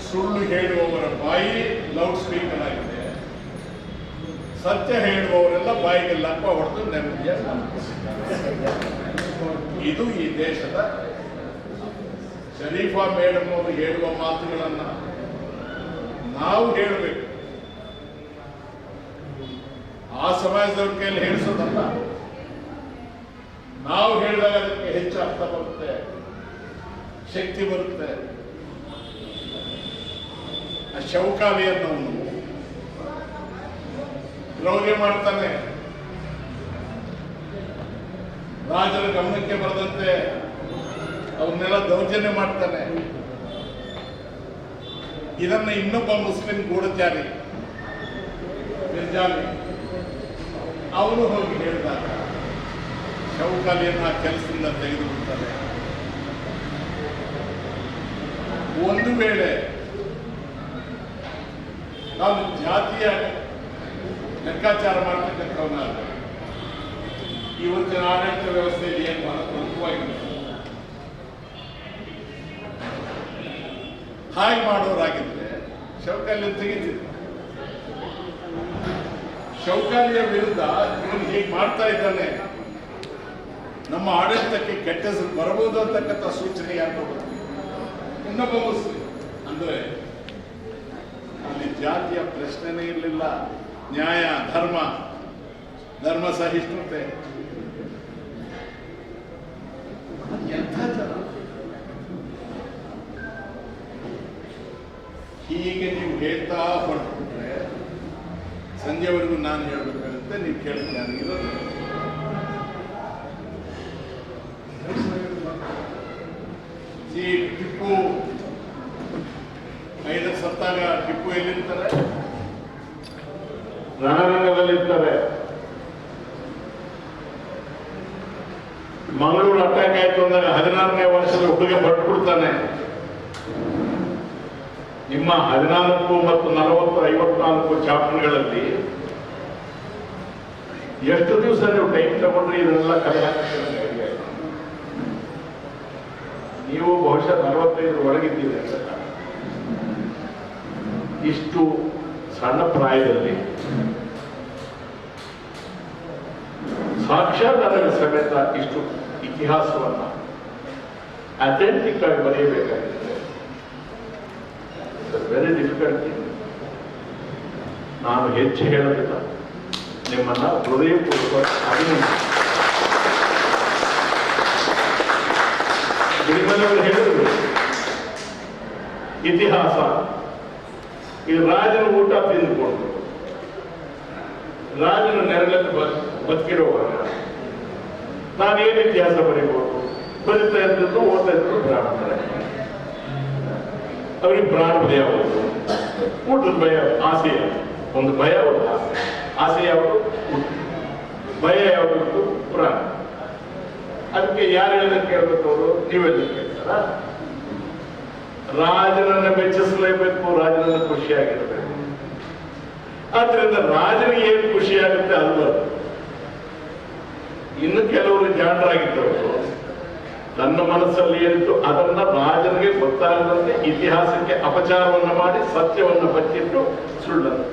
ಸುಳ್ಳು ಹೇಳುವವರ ಬಾಯಿ loud speaker ಆಗಿದೆ, ಸತ್ಯ ಹೇಳುವವರೆಲ್ಲ ಬಾಯಿಗೆ ಲಪ್ಪ ಹೊಡೆದು ನೆಮ್ಮದಿಯ ಇದು ಈ ದೇಶದ ಶರೀಫಾ ಮೇಡಮ್ ಅವರು ಹೇಳುವ ಮಾತುಗಳನ್ನ ನಾವು ಹೇಳಬೇಕು. ಆ ಸಮಾಜದವ್ರ ಕೈಯಲ್ಲಿ ಹೇಳಿಸೋದಲ್ಲ, ನಾವು ಹೇಳಿದಾಗ ಅದಕ್ಕೆ ಹೆಚ್ಚು ಅರ್ಥ ಬರುತ್ತೆ, ಶಕ್ತಿ ಬರುತ್ತೆ. ಆ ಶೌಕಾಲಿಯನ್ನವನು ಕ್ರೌರ್ಯ ಮಾಡ್ತಾನೆ, ರಾಜರ ಗಮನಕ್ಕೆ ಬರದಂತೆ ಅವನ್ನೆಲ್ಲ ದೌರ್ಜನ್ಯ ಮಾಡ್ತಾನೆ. ಇದನ್ನ ಇನ್ನೊಬ್ಬ ಮುಸ್ಲಿಂ ಗೂಢಚಾರಿ ಮಿರ್ಜಾಲಿ ಅವನು ಹೋಗಿ ಹೇಳಿದಾಗ ಶೌಕಾಲಿಯನ್ನ ಕೆಲಸದಿಂದ ತೆಗೆದುಬಿಡ್ತಾರೆ. ಒಂದು ವೇಳೆ ನಾವು ಜಾತಿಯ ಲೆಕ್ಕಾಚಾರ ಮಾಡ್ತಕ್ಕಂಥವನ್ನಾದ್ರೆ ಇವತ್ತಿನ ಆಡಳಿತ ವ್ಯವಸ್ಥೆಯಲ್ಲಿ ಏನು ಬಹಳ ಪ್ರಮುಖವಾಗಿದೆ. ಹಾಗೆ ಮಾಡೋರಾಗಿದ್ರೆ ಶೌಕಾಲಿಯ ತೆಗಿತಿದ್ರು. ಶೌಕಾಲಿಯ ವಿರುದ್ಧ ಇವನು ಹೀಗೆ ಮಾಡ್ತಾ ಇದ್ದಾನೆ, ನಮ್ಮ ಆಡಳಿತಕ್ಕೆ ಕೆಟ್ಟ ಹೆಸರು ಬರಬಹುದು ಅಂತಕ್ಕಂಥ ಸೂಚನೆ ಯಾರು ಇನ್ನೊಬ್ಬ ಮುಸ್ಲಿಂ ಅಂದ್ರೆ ಅಲ್ಲಿ ಜಾತಿಯ ಪ್ರಶ್ನೆನೇ ಇರಲಿಲ್ಲ. ನ್ಯಾಯ, ಧರ್ಮ ಸಹಿಷ್ಣುತೆ, ಎಂಥ ಜನ. ಹೀಗೆ ನೀವು ಹೇಳ್ತಾ ಹೊರಟ್ಬಿಟ್ರೆ ಸಂಜೆವರೆಗೂ ನಾನು ಹೇಳ್ಬೇಕಾಗುತ್ತೆ, ನೀವು ಕೇಳ್ತೀನಿ. ಇರೋದು ಟಿಪ್ಪು ಐದರ ಸತ್ತಾಗ ಟಿಪ್ಪು ಎಲ್ಲಿರ್ತಾರೆ? ರಣರಂಗದಲ್ಲಿರ್ತಾರೆ. ಮಂಗಳೂರು ಅಟ್ಯಾಕ್ ಆಯ್ತು ಅಂದಾಗ 16ನೇ ವರ್ಷದ ಹುಡುಗ ಹೊರಟ್ಬಿಡ್ತಾನೆ. ನಿಮ್ಮ 14 ಮತ್ತು 40, 54 ಚಾಪ್ಟರ್ಗಳಲ್ಲಿ ಎಷ್ಟು ದಿವಸ ನೀವು ಟೈಮ್ ತಗೊಂಡ್ರೆ ಇದನ್ನೆಲ್ಲ ಕಲೆ ಹಾಕ್ತೀರ? ನೀವು ಬಹುಶಃ 45 ಒಳಗಿದ್ದೀರಿ. ಇಷ್ಟು ಸಣ್ಣ ಪ್ರಾಯದಲ್ಲಿ ಸಾಕ್ಷಾಧಾರಗಳ ಸಮೇತ ಇಷ್ಟು ಇತಿಹಾಸವನ್ನ ಅಥೆಂಟಿಕ್ ಆಗಿ ಬರೆಯಬೇಕಾಗಿದೆ. Very difficult. ನಾನು ಹೆಚ್ಚು ಹೇಳೋದಿಲ್ಲ, ನಿಮ್ಮನ್ನ ಹೃದಯಪೂರ್ವಕ ಅಭಿನಂದಿಸಿ. ಗಿರಿಮನೆಯವರು ಹೇಳಿದ್ರು, ಇತಿಹಾಸ ಈ ರಾಜನ ಊಟ ತಿಂದುಕೊಂಡು ರಾಜನ ನೆರಳಲ್ಲಿ ಬದುಕಿರುವಾಗ ನಾನೇನು ಇತಿಹಾಸ ಬರೀಬಹುದು? ಬರೀತಾ ಇದ್ದದ್ದು, ಓದ್ತಾ ಇದ್ದು ಬ್ರಾಹ್ಮಣರೇ. ಅವ್ರಿಗೆ ಪ್ರಾಣ ಭಯ ಹೋಗುದು, ಊಟದ ಭಯ, ಆಸೆ, ಒಂದು ಭಯ, ಒಂದು ಆಸೆ ಯಾವುದು? ಭಯ ಯಾವುದು? ಪ್ರಾಣ. ಅದಕ್ಕೆ ಯಾರು ಹೇಳೋದಕ್ಕೆ ಕೇಳಬೇಕು? ಅವರು ನೀವೆಲ್ಲ ಕೇಳ್ತಾರ? ರಾಜನನ್ನ ಮೆಚ್ಚಿಸಲೇಬೇಕು, ರಾಜನನ್ನ ಖುಷಿಯಾಗಿರ್ಬೇಕು. ಆದ್ರಿಂದ ರಾಜನಿಗೆ ಏನು ಖುಷಿಯಾಗುತ್ತೆ ಅಲ್ವ? ಇನ್ನು ಕೆಲವರು ಜಾಣರಾಗಿದ್ದವರು ನನ್ನ ಮನಸ್ಸಲ್ಲಿ ಏನಿತ್ತು ಅದನ್ನ ರಾಜನಿಗೆ ಗೊತ್ತಾಗದಂತೆ ಇತಿಹಾಸಕ್ಕೆ ಅಪಚಾರವನ್ನು ಮಾಡಿ ಸತ್ಯವನ್ನು ಬಚ್ಚಿಟ್ಟು ಸುಳ್ಳನ್ನು